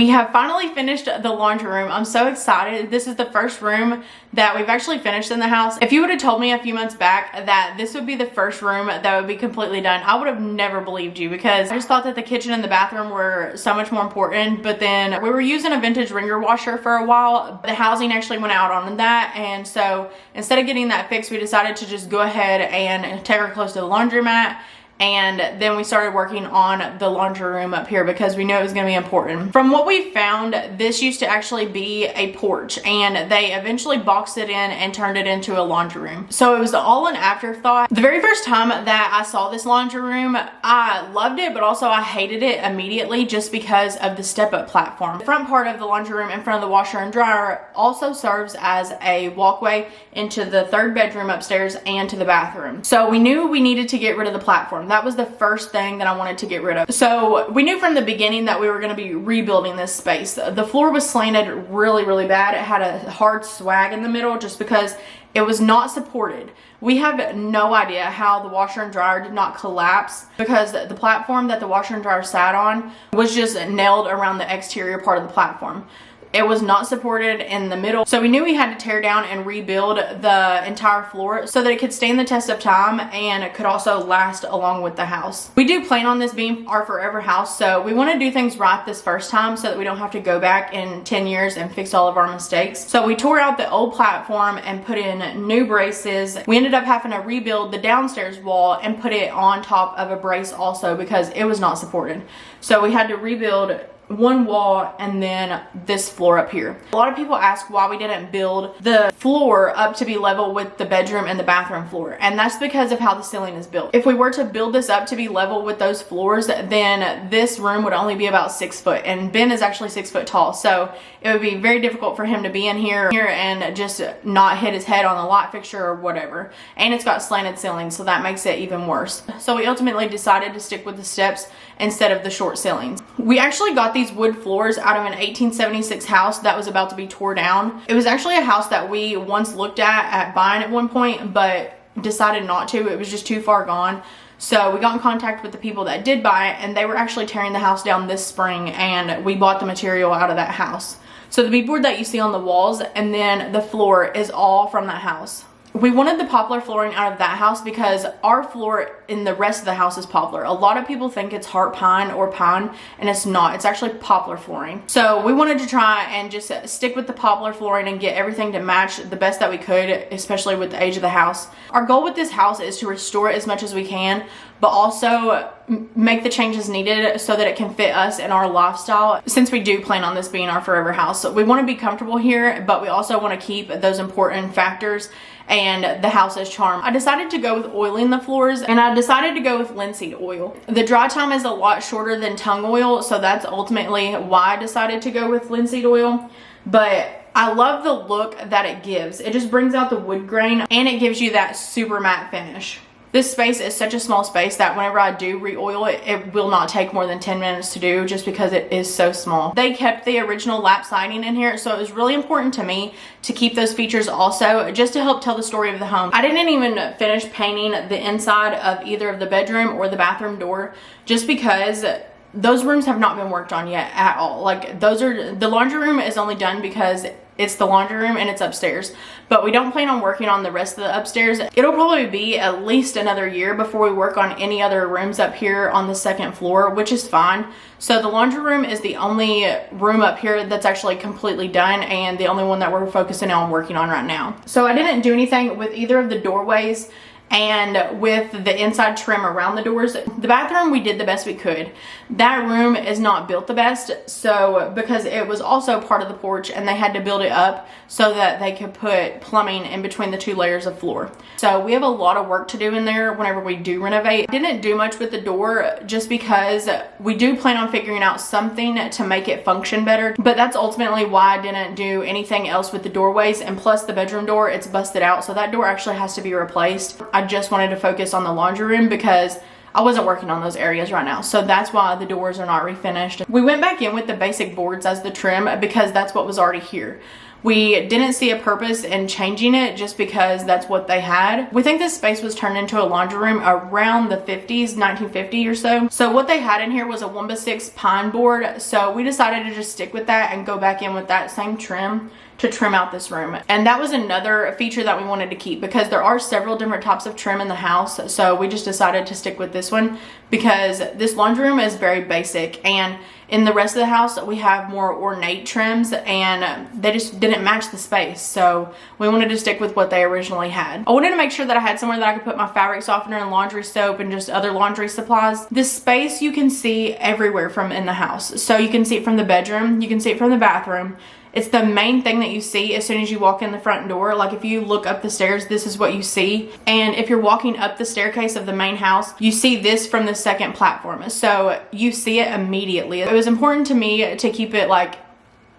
We have finally finished the laundry room. I'm so excited. This is the first room that we've actually finished in the house. If you would have told me a few months back that this would be the first room that would be completely done, I would have never believed you, because I just thought that the kitchen and the bathroom were so much more important. But then we were using a vintage ringer washer for a while. The housing actually went out on that, and so instead of getting that fixed, we decided to just go ahead and take her close to the laundromat. And then we started working on the laundry room up here because we knew it was going to be important. From what we found, this used to actually be a porch, and they eventually boxed it in and turned it into a laundry room. So it was all an afterthought. The very first time that I saw this laundry room, I loved it, but also I hated it immediately just because of the step-up platform. The front part of the laundry room in front of the washer and dryer also serves as a walkway into the third bedroom upstairs and to the bathroom. So we knew we needed to get rid of the platform. That was the first thing that I wanted to get rid of. So we knew from the beginning that we were going to be rebuilding this space. The floor was slanted really bad. It had a hard swag in the middle just because it was not supported. We have no idea how the washer and dryer did not collapse, because the platform that the washer and dryer sat on was just nailed around the exterior part of the platform. It was not supported in the middle. So we knew we had to tear down and rebuild the entire floor so that it could stand the test of time and it could also last along with the house. We do plan on this being our forever house, so we want to do things right this first time so that we don't have to go back in 10 years and fix all of our mistakes. So we tore out the old platform and put in new braces. We ended up having to rebuild the downstairs wall and put it on top of a brace also because it was not supported. So we had to rebuild one wall and then this floor up here. A lot of people ask why we didn't build the floor up to be level with the bedroom and the bathroom floor, and that's because of how the ceiling is built. If we were to build this up to be level with those floors, then this room would only be about 6 foot, and Ben is actually 6 foot tall, so it would be very difficult for him to be in here and just not hit his head on the light fixture or whatever. And it's got slanted ceilings, so that makes it even worse. So we ultimately decided to stick with the steps instead of the short ceilings. We actually got these wood floors out of an 1876 house that was about to be tore down. It was actually a house that we once looked at buying at one point, but decided not to. It was just too far gone. So we got in contact with the people that did buy it, and they were actually tearing the house down this spring, and we bought the material out of that house. So the beadboard that you see on the walls and then the floor is all from that house. We wanted the poplar flooring out of that house because our floor in the rest of the house is poplar. A lot of people think it's heart pine or pine, and it's not. It's actually poplar flooring. So we wanted to try and just stick with the poplar flooring and get everything to match the best that we could, especially with the age of the house. Our goal with this house is to restore it as much as we can, but also make the changes needed so that it can fit us and our lifestyle, since we do plan on this being our forever house. So we want to be comfortable here, but we also want to keep those important factors and the house's charm. I decided to go with oiling the floors, and I decided to go with linseed oil. The dry time is a lot shorter than tung oil, so that's ultimately why I decided to go with linseed oil. But I love the look that it gives. It just brings out the wood grain, and it gives you that super matte finish. This space is such a small space that whenever I do re-oil it, it will not take more than 10 minutes to do, just because it is so small. They kept the original lap siding in here, so it was really important to me to keep those features also, just to help tell the story of the home. I didn't even finish painting the inside of either of the bedroom or the bathroom door, just because those rooms have not been worked on yet at all. Like, the laundry room is only done because it's the laundry room and it's upstairs, but we don't plan on working on the rest of the upstairs. It'll probably be at least another year before we work on any other rooms up here on the second floor, which is fine. So the laundry room is the only room up here that's actually completely done, and the only one that we're focusing on working on right now. So I didn't do anything with either of the doorways and with the inside trim around the doors. The bathroom, we did the best we could. That room is not built the best, so because it was also part of the porch and they had to build it up so that they could put plumbing in between the 2 layers of floor. So we have a lot of work to do in there whenever we do renovate. I didn't do much with the door just because we do plan on figuring out something to make it function better, but that's ultimately why I didn't do anything else with the doorways. And plus the bedroom door, it's busted out, so that door actually has to be replaced. I just wanted to focus on the laundry room because I wasn't working on those areas right now, so that's why the doors are not refinished. We went back in with the basic boards as the trim because that's what was already here. We didn't see a purpose in changing it just because that's what they had. We think this space was turned into a laundry room around the 50s, 1950 or so. So what they had in here was a 1x6 pine board. So we decided to just stick with that and go back in with that same trim to trim out this room. And that was another feature that we wanted to keep because there are several different types of trim in the house. So we just decided to stick with this one because this laundry room is very basic, and in the rest of the house we have more ornate trims and they just didn't match the space. So we wanted to stick with what they originally had. I wanted to make sure that I had somewhere that I could put my fabric softener and laundry soap and just other laundry supplies. This space you can see everywhere from in the house. So you can see it from the bedroom, you can see it from the bathroom. It's the main thing that you see as soon as you walk in the front door. Like if you look up the stairs, this is what you see. And if you're walking up the staircase of the main house, you see this from the second platform. So you see it immediately. It was important to me to keep it like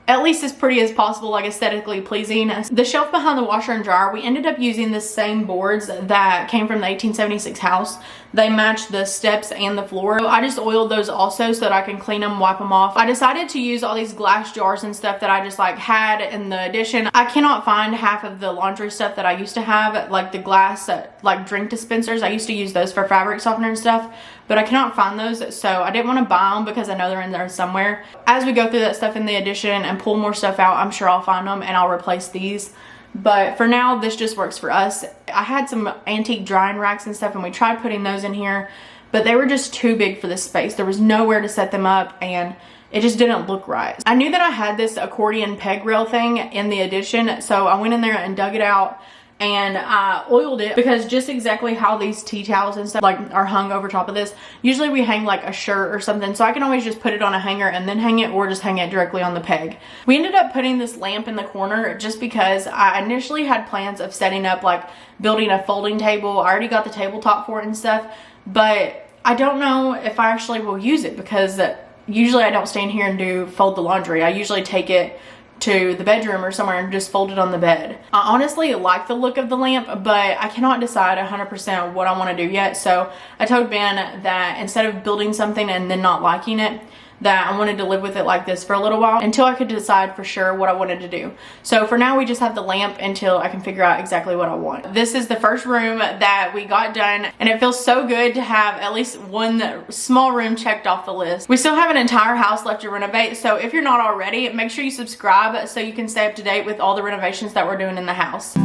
at least as pretty as possible, like aesthetically pleasing. The shelf behind the washer and dryer, we ended up using the same boards that came from the 1876 house. They match the steps and the floor. So I just oiled those also so that I can clean them, wipe them off. I decided to use all these glass jars and stuff that I just like had in the addition. I cannot find half of the laundry stuff that I used to have, like the glass like drink dispensers. I used to use those for fabric softener and stuff, but I cannot find those, so I didn't want to buy them because I know they're in there somewhere. As we go through that stuff in the addition and pull more stuff out, I'm sure I'll find them and I'll replace these. But for now, this just works for us. I had some antique drying racks and stuff and we tried putting those in here, but they were just too big for this space. There was nowhere to set them up and it just didn't look right. I knew that I had this accordion peg rail thing in the addition, so I went in there and dug it out and I oiled it because just exactly how these tea towels and stuff like are hung over top of this, usually we hang like a shirt or something, so I can always just put it on a hanger and then hang it, or just hang it directly on the peg. We ended up putting this lamp in the corner just because I initially had plans of setting up like building a folding table. I already got the tabletop for it and stuff, but I don't know if I actually will use it because usually I don't stand here and fold the laundry. I usually take it to the bedroom or somewhere and just fold it on the bed. I honestly like the look of the lamp, but I cannot decide 100% what I want to do yet. So I told Ben that instead of building something and then not liking it, that I wanted to live with it like this for a little while until I could decide for sure what I wanted to do. So for now, we just have the lamp until I can figure out exactly what I want. This is the first room that we got done, and it feels so good to have at least one small room checked off the list. We still have an entire house left to renovate, so if you're not already, make sure you subscribe so you can stay up to date with all the renovations that we're doing in the house.